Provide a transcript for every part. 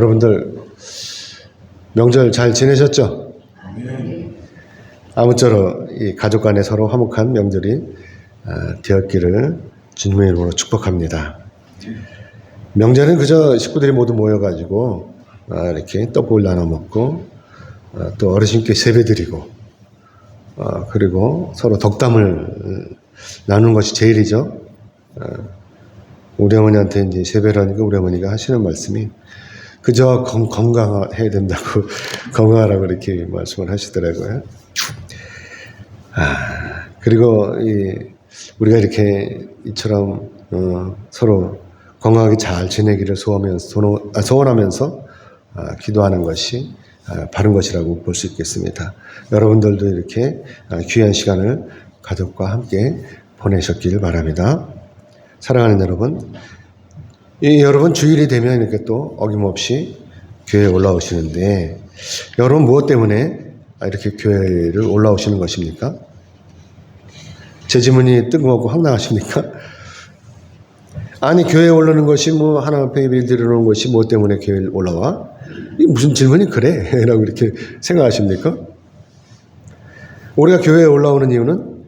여러분들 명절 잘 지내셨죠? 아무쪼록 이 가족 간에 서로 화목한 명절이 되었기를 주님의 이름으로 축복합니다. 명절은 그저 식구들이 모두 모여가지고 이렇게 떡국을 나눠 먹고 또 어르신께 세배드리고 그리고 서로 덕담을 나누는 것이 제일이죠. 우리 어머니한테 이제 세배를 하니까 우리 어머니가 하시는 말씀이 그저 건강해야 된다고 건강하라고 이렇게 말씀을 하시더라고요. 그리고 우리가 이렇게 이처럼 서로 건강하게 잘 지내기를 소원하면서 기도하는 것이 바른 것이라고 볼 수 있겠습니다. 여러분들도 이렇게 귀한 시간을 가족과 함께 보내셨길 바랍니다. 사랑하는 여러분, 여러분 주일이 되면 이렇게 또 어김없이 교회에 올라오시는데 여러분 무엇 때문에 이렇게 교회를 올라오시는 것입니까? 제 질문이 뜬금없고 황당하십니까? 아니 교회에 올라오는 것이 뭐 하나님 앞에 예배를 드리는 것이 무엇 때문에 교회에 올라와? 이게 무슨 질문이 그래? 라고 이렇게 생각하십니까? 우리가 교회에 올라오는 이유는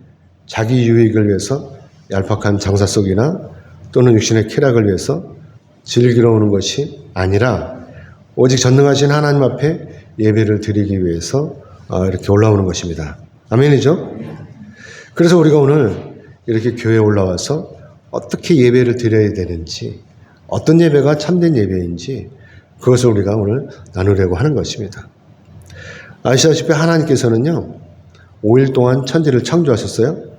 자기 유익을 위해서 얄팍한 장사 속이나 또는 육신의 쾌락을 위해서 즐기러 오는 것이 아니라 오직 전능하신 하나님 앞에 예배를 드리기 위해서 이렇게 올라오는 것입니다. 아멘이죠? 그래서 우리가 오늘 이렇게 교회에 올라와서 어떻게 예배를 드려야 되는지, 어떤 예배가 참된 예배인지 그것을 우리가 오늘 나누려고 하는 것입니다. 아시다시피 하나님께서는요 5일 동안 천지를 창조하셨어요.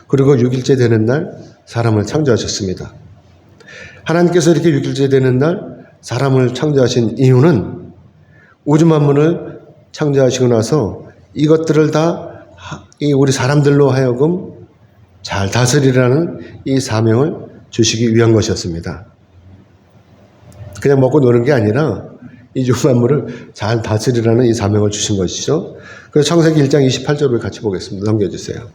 그리고 6일째 되는 날 사람을 창조하셨습니다. 하나님께서 이렇게 6일째 되는 날 사람을 창조하신 이유는 우주 만물을 창조하시고 나서 이것들을 다 우리 사람들로 하여금 잘 다스리라는 이 사명을 주시기 위한 것이었습니다. 그냥 먹고 노는 게 아니라 이 우주 만물을 잘 다스리라는 이 사명을 주신 것이죠. 그래서 창세기 1장 28절을 같이 보겠습니다. 넘겨주세요.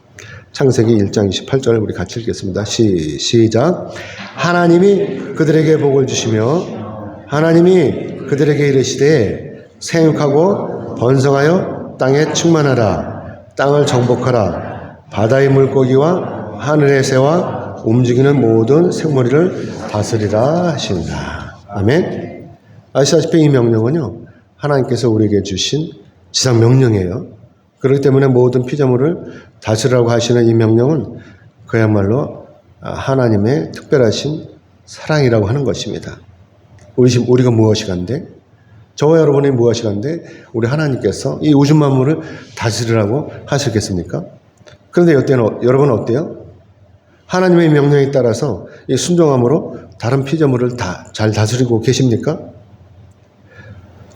창세기 1장 28절 우리 같이 읽겠습니다. 시작. 하나님이 그들에게 복을 주시며 하나님이 그들에게 이르시되 생육하고 번성하여 땅에 충만하라. 땅을 정복하라. 바다의 물고기와 하늘의 새와 움직이는 모든 생물을 다스리라 하신다. 아멘. 아시다시피 이 명령은요 하나님께서 우리에게 주신 지상 명령이에요. 그렇기 때문에 모든 피조물을 다스리라고 하시는 이 명령은 그야말로 하나님의 특별하신 사랑이라고 하는 것입니다. 우리가 무엇이 간데? 저와 여러분이 무엇이 간데? 우리 하나님께서 이 우주 만물을 다스리라고 하셨겠습니까? 그런데 이때는 여러분은 어때요? 하나님의 명령에 따라서 이 순종함으로 다른 피조물을 다 잘 다스리고 계십니까?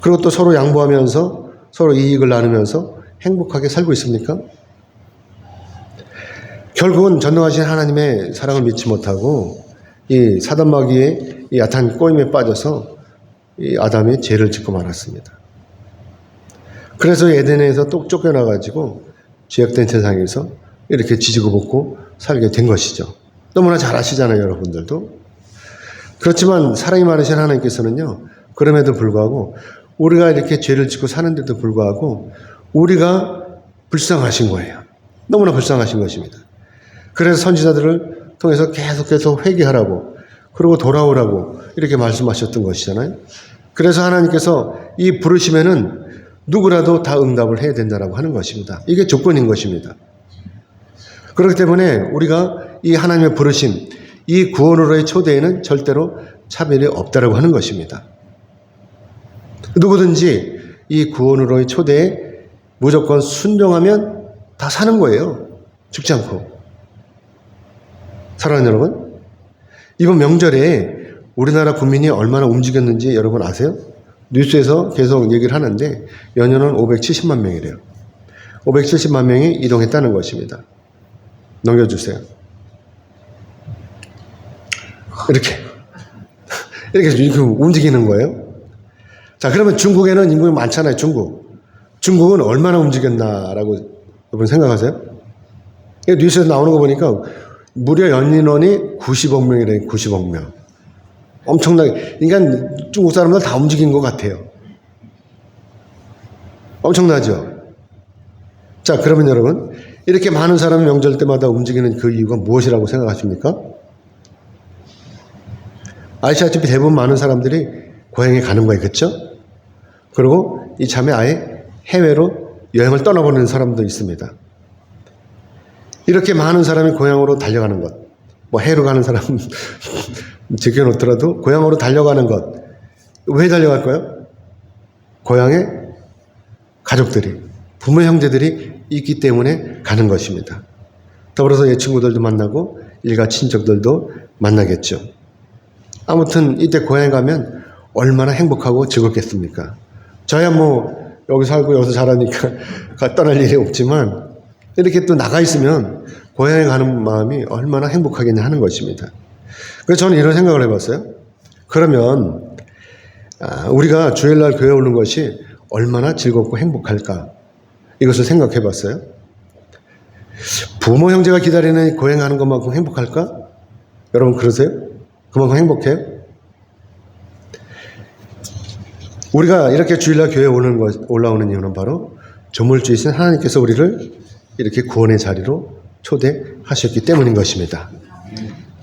그리고 또 서로 양보하면서 서로 이익을 나누면서 행복하게 살고 있습니까? 결국은 전능하신 하나님의 사랑을 믿지 못하고 이 사단마귀의 이 야탄 꼬임에 빠져서 이 아담이 죄를 짓고 말았습니다. 그래서 에덴에서 똑 쫓겨나가지고 죄악된 세상에서 이렇게 지지고 볶고 살게 된 것이죠. 너무나 잘 아시잖아요, 여러분들도. 그렇지만 사랑이 많으신 하나님께서는요, 그럼에도 불구하고 우리가 이렇게 죄를 짓고 사는데도 불구하고 우리가 불쌍하신 거예요. 너무나 불쌍하신 것입니다. 그래서 선지자들을 통해서 계속 회개하라고 그리고 돌아오라고 이렇게 말씀하셨던 것이잖아요. 그래서 하나님께서 이 부르심에는 누구라도 다 응답을 해야 된다고 하는 것입니다. 이게 조건인 것입니다. 그렇기 때문에 우리가 이 하나님의 부르심, 이 구원으로의 초대에는 절대로 차별이 없다라고 하는 것입니다. 누구든지 이 구원으로의 초대에 무조건 순종하면 다 사는 거예요. 죽지 않고. 사랑하는 여러분, 이번 명절에 우리나라 국민이 얼마나 움직였는지 여러분 아세요? 뉴스에서 계속 얘기를 하는데 연연은 570만 명이래요. 570만 명이 이동했다는 것입니다. 넘겨주세요. 이렇게 움직이는 거예요. 자, 그러면 중국에는 인구가 많잖아요, 중국은 얼마나 움직였나라고 여러분 생각하세요? 뉴스에서 나오는 거 보니까 무려 연인원이 90억 명이래요, 90억 명. 엄청나게. 그러니까 중국 사람들 다 움직인 것 같아요. 엄청나죠? 자, 그러면 여러분, 이렇게 많은 사람이 명절 때마다 움직이는 그 이유가 무엇이라고 생각하십니까? 아시다시피 대부분 많은 사람들이 고향에 가는 거예요. 그렇죠? 그리고 이참에 아예 해외로 여행을 떠나보는 사람도 있습니다. 이렇게 많은 사람이 고향으로 달려가는 것, 뭐 해외로 가는 사람 제껴놓더라도 고향으로 달려가는 것, 왜 달려갈까요? 고향에 가족들이, 부모 형제들이 있기 때문에 가는 것입니다. 더불어서 옛 친구들도 만나고 일가 친척들도 만나겠죠. 아무튼 이때 고향에 가면 얼마나 행복하고 즐겁겠습니까? 저야 뭐 여기 살고 여기서 자라니까 떠날 일이 없지만 이렇게 또 나가 있으면 고향에 가는 마음이 얼마나 행복하겠냐 하는 것입니다. 그래서 저는 이런 생각을 해봤어요. 그러면 우리가 주일날 교회에 오는 것이 얼마나 즐겁고 행복할까? 이것을 생각해 봤어요. 부모 형제가 기다리는 고향 가는 것만큼 행복할까? 여러분 그러세요? 그만큼 행복해요? 우리가 이렇게 주일날 교회에 올라오는 이유는 바로 조물주이신 하나님께서 우리를 이렇게 구원의 자리로 초대하셨기 때문인 것입니다.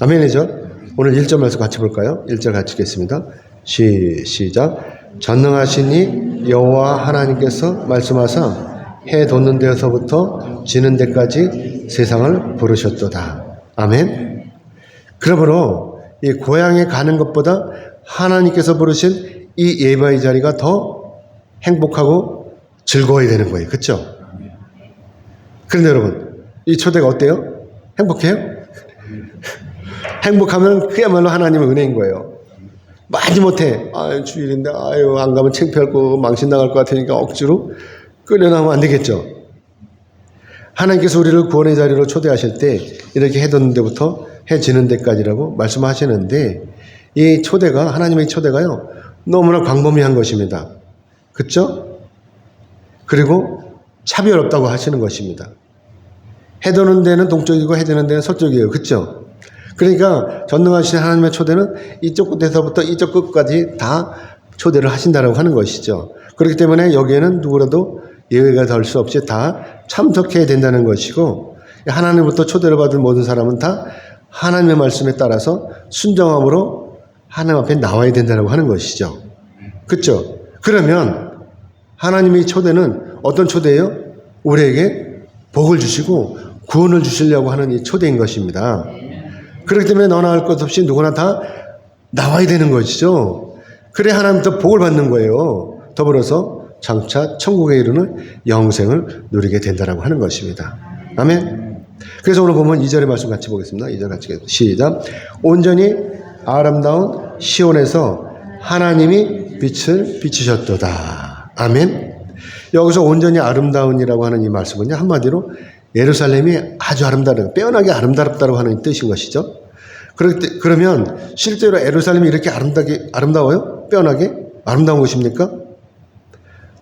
아멘이죠? 오늘 1절 말씀 같이 볼까요? 1절 같이 읽겠습니다. 시작. 전능하시니 여호와 하나님께서 말씀하사 해 돋는 데서부터 지는 데까지 세상을 부르셨도다. 아멘. 그러므로 이 고향에 가는 것보다 하나님께서 부르신 이 예배의 자리가 더 행복하고 즐거워야 되는 거예요. 그렇죠? 그런데 여러분, 이 초대가 어때요? 행복해요? 행복하면 그야말로 하나님의 은혜인 거예요. 마지못해 주일인데 안 가면 창피할 거 망신 나갈 것 같으니까 억지로 끌려나오면 안 되겠죠. 하나님께서 우리를 구원의 자리로 초대하실 때 이렇게 해 돋는 데부터 해 지는 데까지라고 말씀하시는데 이 초대가 하나님의 초대가요 너무나 광범위한 것입니다. 그렇죠? 그리고 차별 없다고 하시는 것입니다. 해 도는 데는 동쪽이고 해 지는 데는 서쪽이에요. 그렇죠? 그러니까 전능하신 하나님의 초대는 이쪽 끝에서부터 이쪽 끝까지 다 초대를 하신다라고 하는 것이죠. 그렇기 때문에 여기에는 누구라도 예외가 될 수 없이 다 참석해야 된다는 것이고 하나님부터 초대를 받은 모든 사람은 다 하나님의 말씀에 따라서 순종함으로 하나님 앞에 나와야 된다고 하는 것이죠. 그렇죠? 그러면 하나님의 초대는 어떤 초대예요? 우리에게 복을 주시고 구원을 주시려고 하는 이 초대인 것입니다. 그렇기 때문에 너나 할 것 없이 누구나 다 나와야 되는 것이죠. 그래 하나님부터 복을 받는 거예요. 더불어서 장차 천국에 이르는 영생을 누리게 된다라고 하는 것입니다. 아멘. 그래서 오늘 보면 2절의 말씀 같이 보겠습니다. 2절 같이 시작. 온전히 아름다운 시온에서 하나님이 빛을 비추셨도다. 아멘. 여기서 온전히 아름다운이라고 하는 이 말씀은요 한마디로 예루살렘이 아주 아름다워 빼어나게 아름답다고 하는 뜻인 것이죠. 그러면 실제로 예루살렘이 이렇게 아름다워요? 빼어나게 아름다운 곳입니까?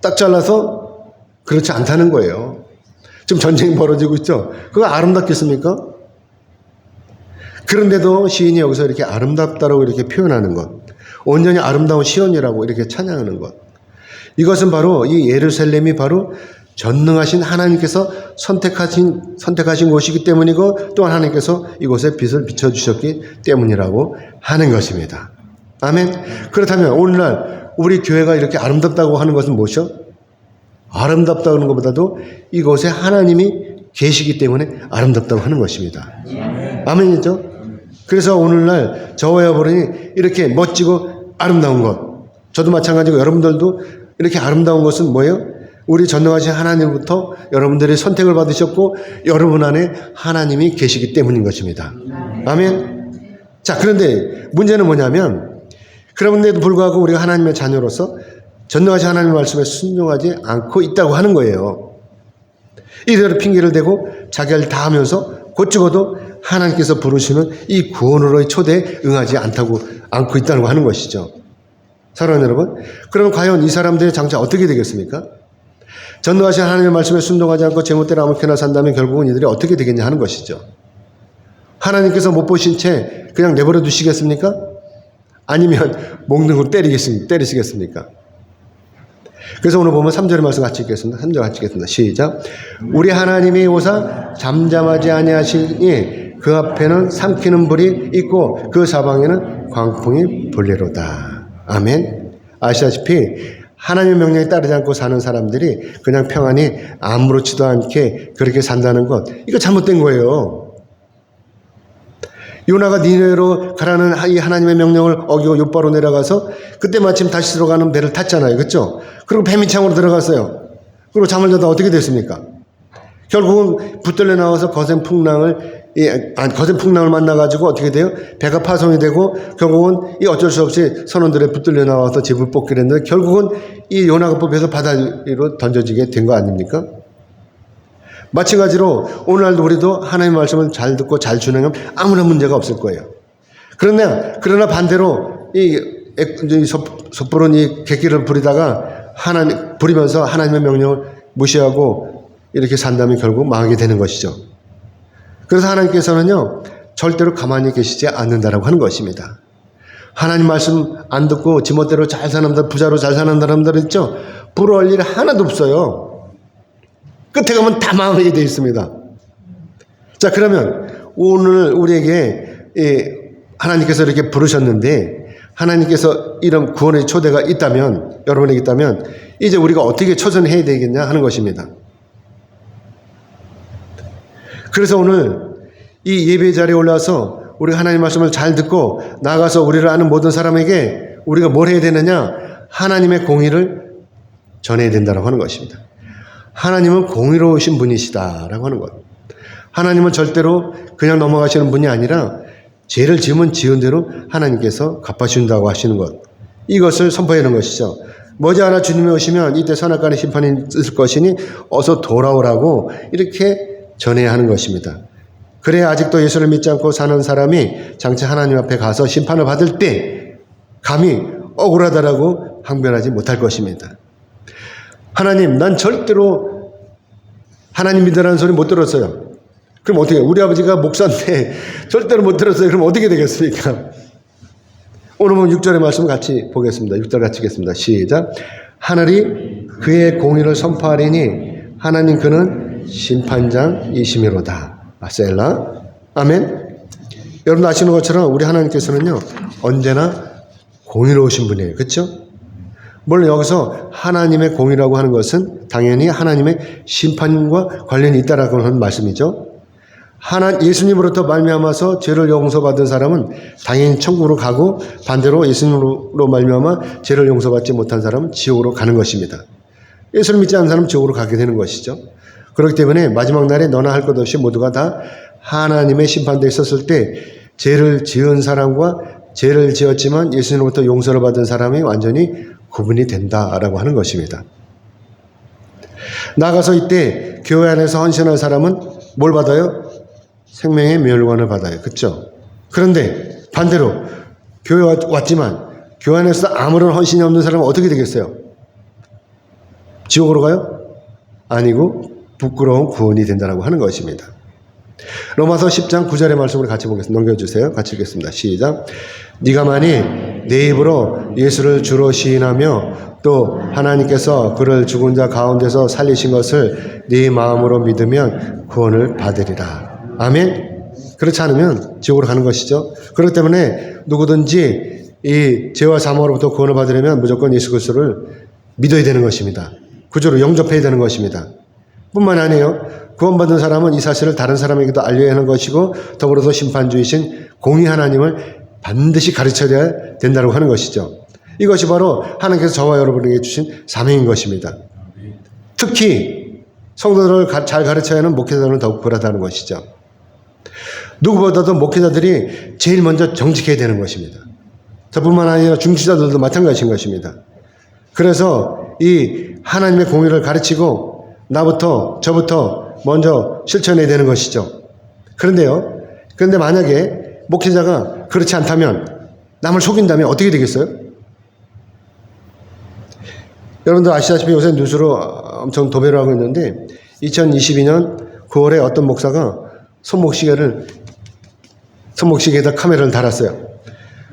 딱 잘라서 그렇지 않다는 거예요. 지금 전쟁이 벌어지고 있죠. 그거 아름답겠습니까? 그런데도 시인이 여기서 이렇게 아름답다라고 이렇게 표현하는 것, 온전히 아름다운 시온이라고 이렇게 찬양하는 것, 이것은 바로 이 예루살렘이 바로 전능하신 하나님께서 선택하신 곳이기 때문이고 또한 하나님께서 이곳에 빛을 비춰주셨기 때문이라고 하는 것입니다. 아멘. 그렇다면 오늘날 우리 교회가 이렇게 아름답다고 하는 것은 무엇이요? 아름답다고 하는 것보다도 이곳에 하나님이 계시기 때문에 아름답다고 하는 것입니다. 아멘이죠? 그래서 오늘날 저와 여러분이 이렇게 멋지고 아름다운 것, 저도 마찬가지고 여러분들도 이렇게 아름다운 것은 뭐예요? 우리 전능하신 하나님부터 여러분들이 선택을 받으셨고 여러분 안에 하나님이 계시기 때문인 것입니다. 아멘. 자, 그런데 문제는 뭐냐면 그런데도 불구하고 우리가 하나님의 자녀로서 전능하신 하나님의 말씀에 순종하지 않고 있다고 하는 거예요. 이대로 핑계를 대고 자기를 다 하면서 곧 죽어도 하나님께서 부르시는 이 구원으로의 초대에 응하지 않고 있다고 하는 것이죠. 사랑하는 여러분, 그럼 과연 이 사람들의 장차 어떻게 되겠습니까? 전능하신 하나님의 말씀에 순종하지 않고 제멋대로 아무렇게나 산다면 결국은 이들이 어떻게 되겠냐 하는 것이죠. 하나님께서 못 보신 채 그냥 내버려 두시겠습니까? 아니면 먹는 걸 때리시겠습니까? 그래서 오늘 보면 3절의 말씀 같이 읽겠습니다. 3절 같이 읽겠습니다. 시작. 우리 하나님이 오사 잠잠하지 아니하시니 그 앞에는 삼키는 불이 있고 그 사방에는 광풍이 불리로다. 아멘. 아시다시피 하나님의 명령에 따르지 않고 사는 사람들이 그냥 평안히 아무렇지도 않게 그렇게 산다는 것, 이거 잘못된 거예요. 요나가 니네로 가라는 이 하나님의 명령을 어기고 욥바로 내려가서 그때 마침 다시 들어가는 배를 탔잖아요. 그렇죠? 그리고 배민창으로 들어갔어요. 그리고 잠을 자다 어떻게 됐습니까? 결국은 붙들려 나와서 거센 풍랑을 만나가지고 어떻게 돼요? 배가 파손이 되고 결국은 이 어쩔 수 없이 선원들의 붙들려 나와서 집을 뽑기로 했는데 결국은 이 요나가 뽑혀서 바다 위로 던져지게 된 거 아닙니까? 마찬가지로 오늘날도 우리도 하나님의 말씀을 잘 듣고 잘 준행하면 아무런 문제가 없을 거예요. 그러나 반대로 이 섣부른 이 객기를 부리다가 부리면서 하나님의 명령을 무시하고 이렇게 산다면 결국 망하게 되는 것이죠. 그래서 하나님께서는요, 절대로 가만히 계시지 않는다라고 하는 것입니다. 하나님 말씀 안 듣고 지멋대로 잘 사는 사람들, 부자로 잘 사는 사람들 있죠? 부러울 일 하나도 없어요. 끝에 가면 다 망하게 되어 있습니다. 자, 그러면 오늘 우리에게 하나님께서 이렇게 부르셨는데 하나님께서 이런 구원의 초대가 있다면, 여러분에게 있다면 이제 우리가 어떻게 처선해야 되겠냐 하는 것입니다. 그래서 오늘 이 예배 자리에 올라와서 우리 하나님 말씀을 잘 듣고 나가서 우리를 아는 모든 사람에게 우리가 뭘 해야 되느냐? 하나님의 공의를 전해야 된다고 하는 것입니다. 하나님은 공의로우신 분이시다라고 하는 것. 하나님은 절대로 그냥 넘어가시는 분이 아니라 죄를 지으면 지은 대로 하나님께서 갚아준다고 하시는 것. 이것을 선포하는 것이죠. 머지않아 주님이 오시면 이때 선악간의 심판이 있을 것이니 어서 돌아오라고 이렇게 전해야 하는 것입니다. 그래야 아직도 예수를 믿지 않고 사는 사람이 장차 하나님 앞에 가서 심판을 받을 때 감히 억울하다라고 항변하지 못할 것입니다. 하나님, 난 절대로 하나님 믿으라는 소리 못 들었어요. 그럼 어떻게 해요? 우리 아버지가 목사인데 절대로 못 들었어요. 그럼 어떻게 되겠습니까? 오늘 보면 6절의 말씀 같이 보겠습니다. 6절 같이 읽겠습니다. 시작. 하늘이 그의 공의를 선포하리니 하나님 그는 심판장이시미로다. 셀라. 아멘. 여러분 아시는 것처럼 우리 하나님께서는요, 언제나 공의로우신 분이에요. 그렇죠? 물론 여기서 하나님의 공의라고 하는 것은 당연히 하나님의 심판과 관련이 있다라고 하는 말씀이죠. 예수님으로부터 말미암아서 죄를 용서받은 사람은 당연히 천국으로 가고 반대로 예수님으로 말미암아 죄를 용서받지 못한 사람은 지옥으로 가는 것입니다. 예수를 믿지 않는 사람은 지옥으로 가게 되는 것이죠. 그렇기 때문에 마지막 날에 너나 할 것 없이 모두가 다 하나님의 심판대에 있었을 때 죄를 지은 사람과 죄를 지었지만 예수님으로부터 용서를 받은 사람이 완전히 구분이 된다라고 하는 것입니다. 나가서 이때 교회 안에서 헌신한 사람은 뭘 받아요? 생명의 멸관을 받아요. 그렇죠? 그런데 반대로 교회 왔지만 교회 안에서 아무런 헌신이 없는 사람은 어떻게 되겠어요? 지옥으로 가요? 아니고 부끄러운 구원이 된다라고 하는 것입니다. 로마서 10장 9절의 말씀을 같이 보겠습니다. 넘겨주세요. 같이 읽겠습니다. 시작. 네가 만일 내 입으로 예수를 주로 시인하며 또 하나님께서 그를 죽은 자 가운데서 살리신 것을 네 마음으로 믿으면 구원을 받으리라. 아멘. 그렇지 않으면 지옥으로 가는 것이죠. 그렇기 때문에 누구든지 이 죄와 사망으로부터 구원을 받으려면 무조건 예수 그리스도를 믿어야 되는 것입니다. 구주로 영접해야 되는 것입니다. 뿐만 아니에요. 구원받은 사람은 이 사실을 다른 사람에게도 알려야 하는 것이고 더불어서 심판주이신 공의 하나님을 반드시 가르쳐야 된다고 하는 것이죠. 이것이 바로 하나님께서 저와 여러분에게 주신 사명인 것입니다. 특히 성도들을 잘 가르쳐야 하는 목회자들은 더욱 그렇다는 것이죠. 누구보다도 목회자들이 제일 먼저 정직해야 되는 것입니다. 저뿐만 아니라 중지자들도 마찬가지인 것입니다. 그래서 이 하나님의 공의를 가르치고 저부터 먼저 실천해야 되는 것이죠. 그런데 만약에 목회자가 그렇지 않다면, 남을 속인다면 어떻게 되겠어요? 여러분들 아시다시피 요새 뉴스로 엄청 도배를 하고 있는데 2022년 9월에 어떤 목사가 손목시계에다 카메라를 달았어요.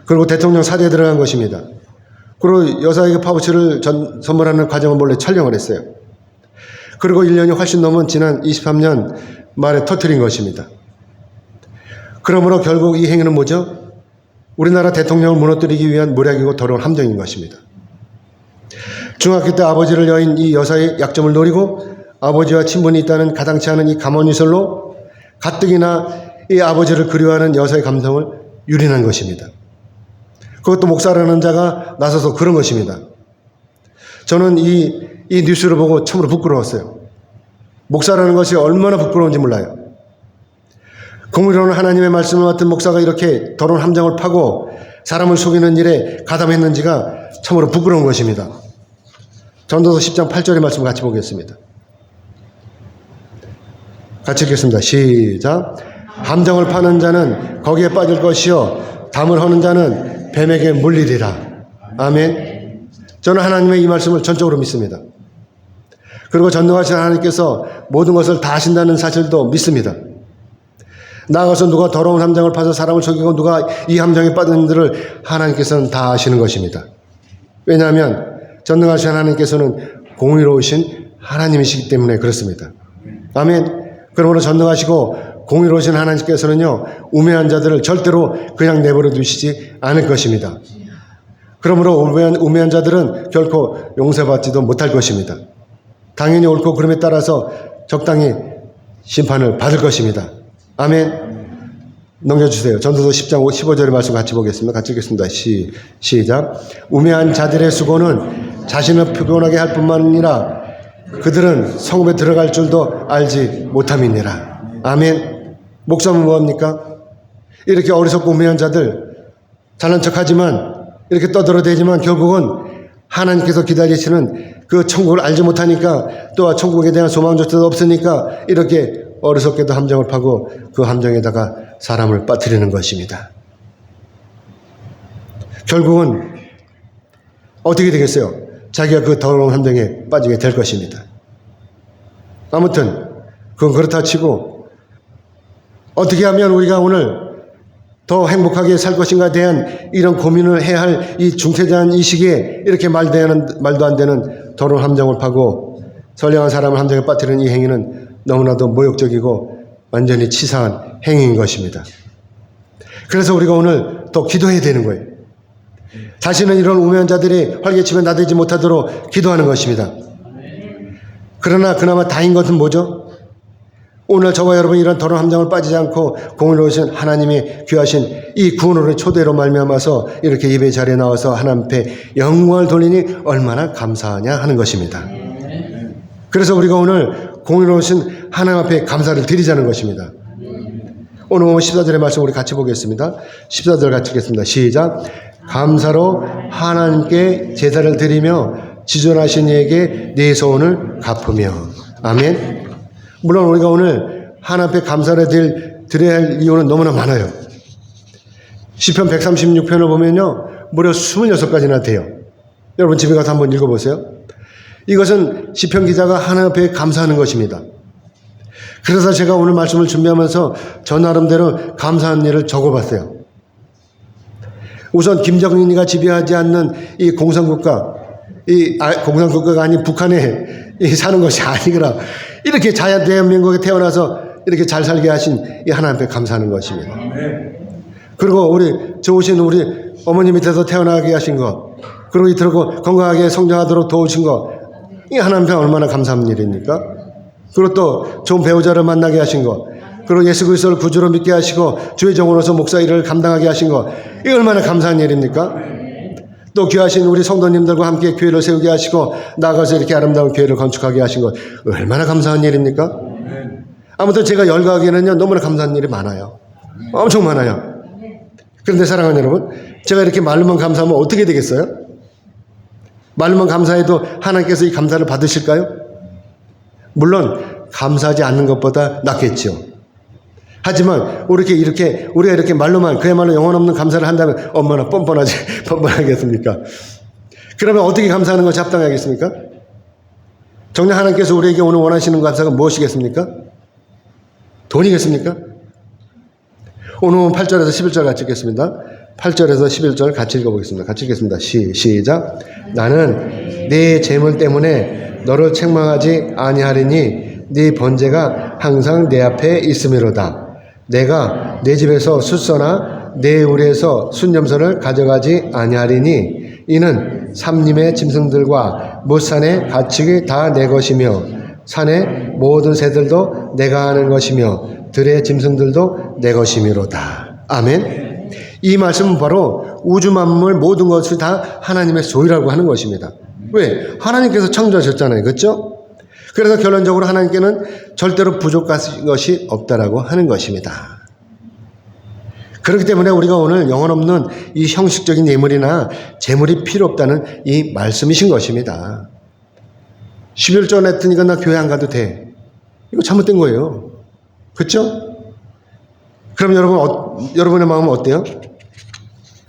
그리고 대통령 사저에 들어간 것입니다. 그리고 여사에게 파우치를 선물하는 과정을 몰래 촬영을 했어요. 그리고 1년이 훨씬 넘은 지난 23년 말에 터뜨린 것입니다. 그러므로 결국 이 행위는 뭐죠? 우리나라 대통령을 무너뜨리기 위한 모략이고 더러운 함정인 것입니다. 중학교 때 아버지를 여인 이 여사의 약점을 노리고 아버지와 친분이 있다는 가당치 않은 이 감언유설로 가뜩이나 이 아버지를 그리워하는 여사의 감성을 유린한 것입니다. 그것도 목사라는 자가 나서서 그런 것입니다. 저는 이 뉴스를 보고 참으로 부끄러웠어요. 목사라는 것이 얼마나 부끄러운지 몰라요. 공의로운 하나님의 말씀을 맡은 목사가 이렇게 더러운 함정을 파고 사람을 속이는 일에 가담했는지가 참으로 부끄러운 것입니다. 전도서 10장 8절의 말씀 같이 보겠습니다. 같이 읽겠습니다. 시작. 함정을 파는 자는 거기에 빠질 것이요 담을 허는 자는 뱀에게 물리리라. 아멘. 저는 하나님의 이 말씀을 전적으로 믿습니다. 그리고 전능하신 하나님께서 모든 것을 다 하신다는 사실도 믿습니다. 나아가서 누가 더러운 함정을 파서 사람을 속이고 누가 이 함정에 빠진 이들을 하나님께서는 다 아시는 것입니다. 왜냐하면 전능하신 하나님께서는 공의로우신 하나님이시기 때문에 그렇습니다. 아멘. 그러므로 전능하시고 공의로우신 하나님께서는요, 우매한 자들을 절대로 그냥 내버려 두시지 않을 것입니다. 그러므로 우매한 자들은 결코 용서받지도 못할 것입니다. 당연히 옳고 그름에 따라서 적당히 심판을 받을 것입니다. 아멘. 넘겨주세요. 전도서 10장 15절의 말씀 같이 보겠습니다. 같이 읽겠습니다. 시작. 우매한 자들의 수고는 자신을 피곤하게 할 뿐만 아니라 그들은 성읍에 들어갈 줄도 알지 못함이니라. 아멘. 목사는 뭐합니까? 이렇게 어리석고 우매한 자들, 잘난 척하지만 이렇게 떠들어대지만 결국은 하나님께서 기다리시는 그 천국을 알지 못하니까 또 천국에 대한 소망조차도 없으니까 이렇게 어리석게도 함정을 파고 그 함정에다가 사람을 빠뜨리는 것입니다. 결국은 어떻게 되겠어요? 자기가 그 더러운 함정에 빠지게 될 것입니다. 아무튼 그건 그렇다 치고 어떻게 하면 우리가 오늘 더 행복하게 살 것인가에 대한 이런 고민을 해야 할 이 중태자한 이 시기에 이렇게 말도 안 되는 더러운 함정을 파고 선량한 사람을 함정에 빠뜨리는 이 행위는 너무나도 모욕적이고 완전히 치사한 행위인 것입니다. 그래서 우리가 오늘 더 기도해야 되는 거예요. 다시는 이런 우매한 자들이 활개치며 나대지 못하도록 기도하는 것입니다. 그러나 그나마 다행인 것은 뭐죠? 오늘 저와 여러분이 이런 더러운 함정을 빠지지 않고 공의로우신 하나님의 귀하신 이 구원으로의 초대로 말미암아서 이렇게 예배 자리에 나와서 하나님 앞에 영광을 돌리니 얼마나 감사하냐 하는 것입니다. 그래서 우리가 오늘 공의로우신 하나님 앞에 감사를 드리자는 것입니다. 오늘 14절의 말씀 우리 같이 보겠습니다. 14절 같이 읽겠습니다. 시작. 감사로 하나님께 제사를 드리며 지존하신 이에게 내 소원을 갚으며. 아멘. 물론 우리가 오늘 하나님 앞에 감사를 드려야 할 이유는 너무나 많아요. 시편 136편을 보면요, 무려 26가지나 돼요. 여러분 집에 가서 한번 읽어보세요. 이것은 시편 기자가 하나님 앞에 감사하는 것입니다. 그래서 제가 오늘 말씀을 준비하면서 저 나름대로 감사한 일을 적어봤어요. 우선 김정은이가 지배하지 않는 이 공산국가, 공산국가가 아닌 북한에 사는 것이 아니라 이렇게 대한민국에 태어나서 이렇게 잘 살게 하신 이 하나님 앞에 감사하는 것입니다. 그리고 우리 좋으신 우리 어머니 밑에서 태어나게 하신 것, 그리고 이토록 건강하게 성장하도록 도우신 것, 이 하나님 앞에 얼마나 감사한 일입니까? 그리고 또 좋은 배우자를 만나게 하신 것, 그리고 예수 그리스도를 구주로 믿게 하시고 주의 종으로서 목사 일을 감당하게 하신 것, 이 얼마나 감사한 일입니까? 또 귀하신 우리 성도님들과 함께 교회를 세우게 하시고 나가서 이렇게 아름다운 교회를 건축하게 하신 것, 얼마나 감사한 일입니까? 아무튼 제가 열거하기에는요, 너무나 감사한 일이 많아요. 엄청 많아요. 그런데 사랑하는 여러분, 제가 이렇게 말로만 감사하면 어떻게 되겠어요? 말로만 감사해도 하나님께서 이 감사를 받으실까요? 물론 감사하지 않는 것보다 낫겠죠. 하지만 우리가 이렇게 말로만 그야말로 영혼 없는 감사를 한다면 얼마나 뻔뻔하겠습니까? 그러면 어떻게 감사하는 것이 합당하겠습니까? 정녕 하나님께서 우리에게 오늘 원하시는 감사가 무엇이겠습니까? 돈이겠습니까? 오늘 8절에서 11절 같이 읽겠습니다. 8절에서 11절 같이 읽어보겠습니다. 같이 읽겠습니다. 시작. 나는 네 재물 때문에 너를 책망하지 아니하리니 네 번제가 항상 내 앞에 있음이로다. 내가 내 집에서 숫서나 내 우리에서 순념서를 가져가지 아니하리니 이는 삼림의 짐승들과 못산의 가축이 다 내 것이며 산의 모든 새들도 내가 아는 것이며 들의 짐승들도 내 것이미로다. 아멘. 이 말씀은 바로 우주 만물 모든 것이 다 하나님의 소유라고 하는 것입니다. 왜? 하나님께서 창조하셨잖아요. 그렇죠? 그래서 결론적으로 하나님께는 절대로 부족한 것이 없다라고 하는 것입니다. 그렇기 때문에 우리가 오늘 영혼 없는 이 형식적인 예물이나 재물이 필요 없다는 이 말씀이신 것입니다. 11조 냈으니까 나 교회 안 가도 돼. 이거 잘못된 거예요. 그렇죠? 그럼 여러분의 마음은 어때요?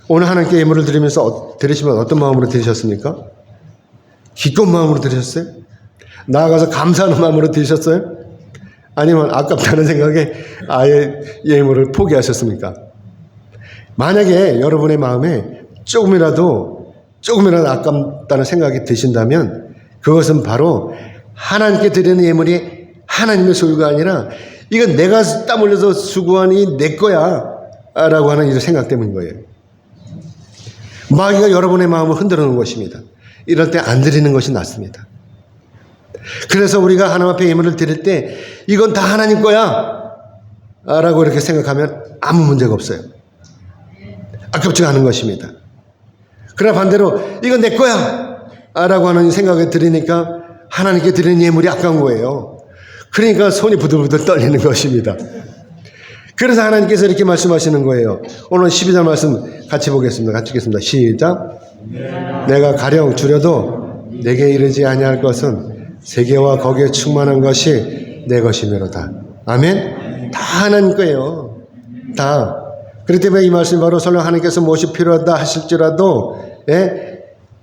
오늘 하나님께 예물을 드리면서 드리시면 어떤 마음으로 드리셨습니까? 기꺼운 마음으로 드리셨어요? 나아가서 감사하는 마음으로 드리셨어요? 아니면 아깝다는 생각에 아예 예물을 포기하셨습니까? 만약에 여러분의 마음에 조금이라도 아깝다는 생각이 드신다면 그것은 바로 하나님께 드리는 예물이 하나님의 소유가 아니라 이건 내가 땀 흘려서 수고하니 내 거야 라고 하는 이 생각 때문인 거예요. 마귀가 여러분의 마음을 흔들어 놓은 것입니다. 이럴 때 안 드리는 것이 낫습니다. 그래서 우리가 하나님 앞에 예물을 드릴 때 이건 다 하나님 거야 라고 이렇게 생각하면 아무 문제가 없어요. 아깝지가 않은 것입니다. 그러나 반대로 이건 내 거야 라고 하는 생각을 드리니까 하나님께 드리는 예물이 아까운 거예요. 그러니까 손이 부들부들 떨리는 것입니다. 그래서 하나님께서 이렇게 말씀하시는 거예요. 오늘 12절 말씀 같이 보겠습니다. 같이 읽겠습니다. 시작. 내가 가령 주려도 내게 이르지 아니할 것은 세계와 거기에 충만한 것이 내 것이므로다. 아멘. 다 하나님 거예요. 다. 그렇기 때문에 이 말씀이 바로 설령 하나님께서 무엇이 필요하다 하실지라도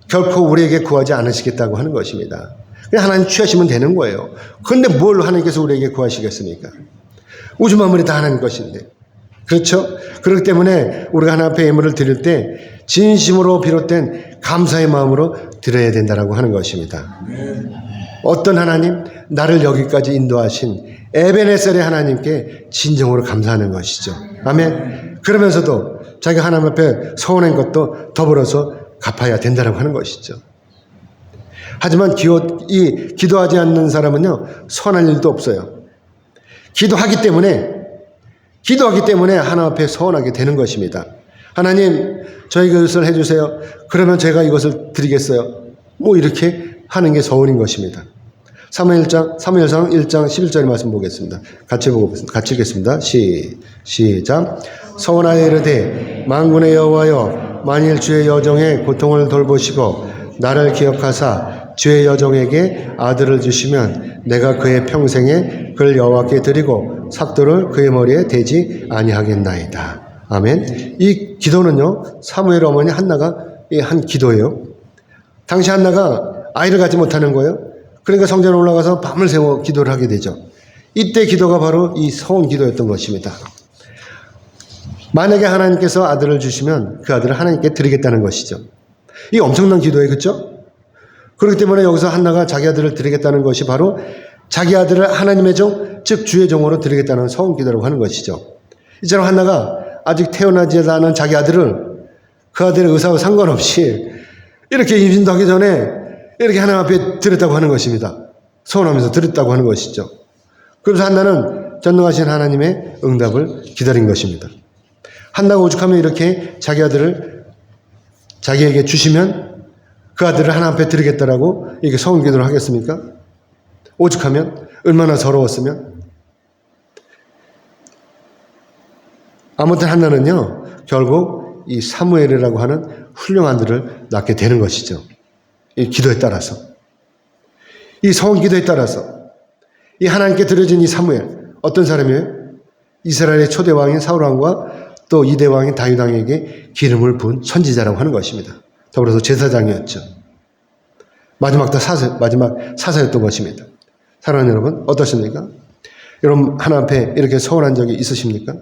결코 우리에게 구하지 않으시겠다고 하는 것입니다. 그냥 하나님 취하시면 되는 거예요. 그런데 뭘 하나님께서 우리에게 구하시겠습니까? 우주 만물이 다 하나님 것인데. 그렇죠? 그렇기 때문에 우리가 하나님 앞에 예물을 드릴 때 진심으로 비롯된 감사의 마음으로 드려야 된다고 하는 것입니다. 어떤 하나님? 나를 여기까지 인도하신 에베네셀의 하나님께 진정으로 감사하는 것이죠. 아멘. 그러면서도 자기가 하나님 앞에 서운한 것도 더불어서 갚아야 된다고 하는 것이죠. 하지만 기도하지 않는 사람은요, 서운할 일도 없어요. 기도하기 때문에 하나님 앞에 서운하게 되는 것입니다. 하나님, 저에게 이것을 해주세요. 그러면 제가 이것을 드리겠어요. 뭐 이렇게 하는 게 서운인 것입니다. 사무엘상 1장 11절의 말씀 보겠습니다. 같이 읽겠습니다. 시작. 서원하여 이르되 만군의 여호와여, 만일 주의 여종의 고통을 돌보시고 나를 기억하사 주의 여종에게 아들을 주시면 내가 그의 평생에 그를 여호와께 드리고 삭도를 그의 머리에 대지 아니하겠나이다. 아멘. 이 기도는요, 사무엘 어머니 한나가 한 기도예요. 당시 한나가 아이를 갖지 못하는 거예요. 그러니까 성전에 올라가서 밤을 새워 기도를 하게 되죠. 이때 기도가 바로 이 서원 기도였던 것입니다. 만약에 하나님께서 아들을 주시면 그 아들을 하나님께 드리겠다는 것이죠. 이 엄청난 기도예요. 그렇죠? 그렇기 때문에 여기서 한나가 자기 아들을 드리겠다는 것이 바로 자기 아들을 하나님의 종, 즉 주의 종으로 드리겠다는 서원 기도라고 하는 것이죠. 이처럼 한나가 아직 태어나지 않은 자기 아들을 그 아들의 의사와 상관없이 이렇게 임신도 하기 전에 이렇게 하나님 앞에 드렸다고 하는 것입니다. 서원하면서 드렸다고 하는 것이죠. 그래서 한나는 전능하신 하나님의 응답을 기다린 것입니다. 한나가 오죽하면 이렇게 자기 아들을 자기에게 주시면 그 아들을 하나님 앞에 드리겠다라고 이렇게 서원 기도를 하겠습니까? 오죽하면 얼마나 서러웠으면. 아무튼 한나는요, 결국 이 사무엘이라고 하는 훌륭한 아들을 낳게 되는 것이죠. 이 기도에 따라서, 이 서원 기도에 따라서 이 하나님께 드려진 이 사무엘, 어떤 사람이에요? 이스라엘의 초대 왕인 사울 왕과 또 2대 왕인 다윗 왕에게 기름을 부은 선지자라고 하는 것입니다. 더불어서 제사장이었죠. 마지막 사사였던 것입니다. 사랑하는 여러분, 어떠십니까? 여러분 하나님 앞에 이렇게 서운한 적이 있으십니까?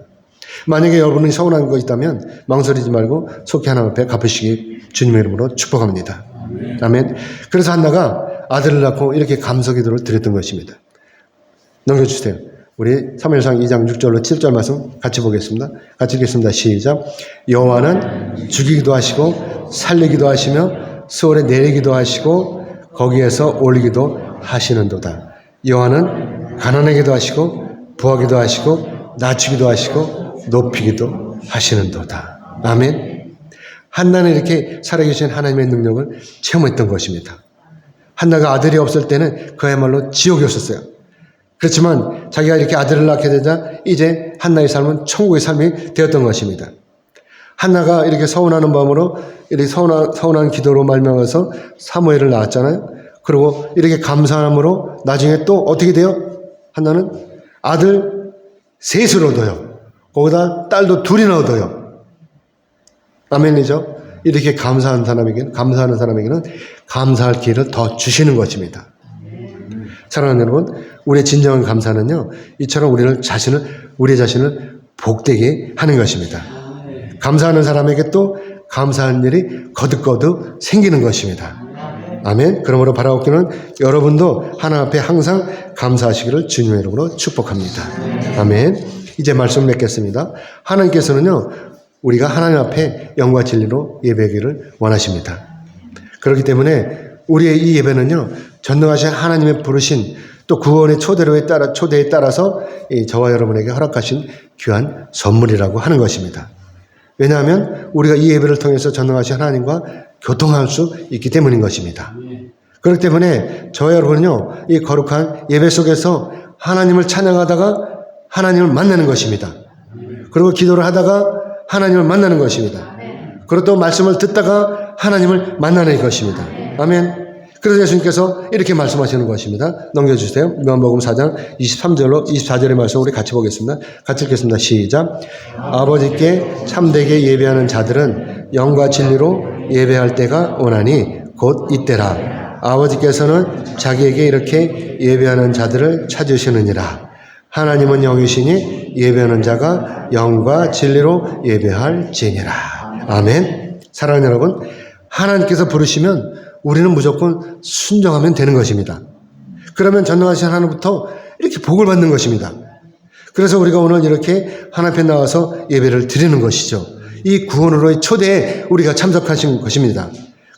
만약에 여러분이 서운한 거 있다면 망설이지 말고 속히 하나님 앞에 갚으시기 주님의 이름으로 축복합니다. 아멘. 그래서 한나가 아들을 낳고 이렇게 감사 기도를 드렸던 것입니다. 넘겨주세요. 우리 사무엘상 2장 6절로 7절 말씀 같이 보겠습니다. 같이 읽겠습니다. 시작. 여호와는 죽이기도 하시고 살리기도 하시며 수월에 내리기도 하시고 거기에서 올리기도 하시는도다. 여호와는 가난하기도 하시고 부하기도 하시고 낮추기도 하시고 높이기도 하시는도다. 아멘. 한나는 이렇게 살아계신 하나님의 능력을 체험했던 것입니다. 한나가 아들이 없을 때는 그야말로 지옥이었었어요. 그렇지만 자기가 이렇게 아들을 낳게 되자 이제 한나의 삶은 천국의 삶이 되었던 것입니다. 한나가 이렇게 서운하는 마음으로 이렇게 서운한 기도로 말미암아서 사무엘을 낳았잖아요. 그리고 이렇게 감사함으로 나중에 또 어떻게 돼요? 한나는 아들 셋을 얻어요. 거기다 딸도 둘이나 얻어요. 아멘이죠? 이렇게 감사하는 사람에게는 감사할 기회를 더 주시는 것입니다. 사랑하는 여러분, 우리의 진정한 감사는요, 이처럼 우리 자신을 복되게 하는 것입니다. 감사하는 사람에게 또 감사한 일이 거듭거듭 생기는 것입니다. 아멘. 그러므로 바라옵기는 여러분도 하나님 앞에 항상 감사하시기를 주님의 이름으로 축복합니다. 아멘. 이제 말씀을 맺겠습니다. 하나님께서는요, 우리가 하나님 앞에 영과 진리로 예배하기를 원하십니다. 그렇기 때문에 우리의 이 예배는요, 전능하신 하나님의 부르신 또 구원의 초대에 따라서 저와 여러분에게 허락하신 귀한 선물이라고 하는 것입니다. 왜냐하면 우리가 이 예배를 통해서 전능하신 하나님과 교통할 수 있기 때문인 것입니다. 그렇기 때문에 저와 여러분은요, 이 거룩한 예배 속에서 하나님을 찬양하다가 하나님을 만나는 것입니다. 그리고 기도를 하다가 하나님을 만나는 것입니다. 그리고 또 말씀을 듣다가 하나님을 만나는 것입니다. 아멘. 그래서 예수님께서 이렇게 말씀하시는 것입니다. 넘겨주세요. 요한복음 4장 24절의 말씀 우리 같이 보겠습니다. 같이 읽겠습니다. 시작. 아버지께 참되게 예배하는 자들은 영과 진리로 예배할 때가 오나니 곧 이때라. 아버지께서는 자기에게 이렇게 예배하는 자들을 찾으시느니라. 하나님은 영이시니 예배하는 자가 영과 진리로 예배할지니라. 아멘. 사랑하는 여러분, 하나님께서 부르시면 우리는 무조건 순종하면 되는 것입니다. 그러면 전능하신 하나님부터 이렇게 복을 받는 것입니다. 그래서 우리가 오늘 이렇게 하나님 앞에 나와서 예배를 드리는 것이죠. 이 구원으로의 초대에 우리가 참석하신 것입니다.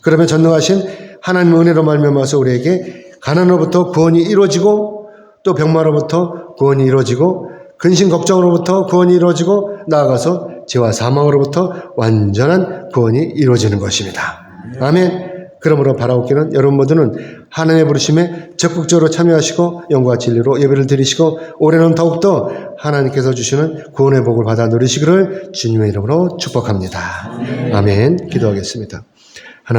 그러면 전능하신 하나님의 은혜로 말미암아서 우리에게 가난으로부터 구원이 이루어지고 또 병마로부터 구원이 이루어지고 근심 걱정으로부터 구원이 이루어지고 나아가서 죄와 사망으로부터 완전한 구원이 이루어지는 것입니다. 아멘. 그러므로 바라옵기는 여러분 모두는 하나님의 부르심에 적극적으로 참여하시고 영과 진리로 예배를 드리시고 올해는 더욱더 하나님께서 주시는 구원의 복을 받아 누리시기를 주님의 이름으로 축복합니다. 아멘. 기도하겠습니다.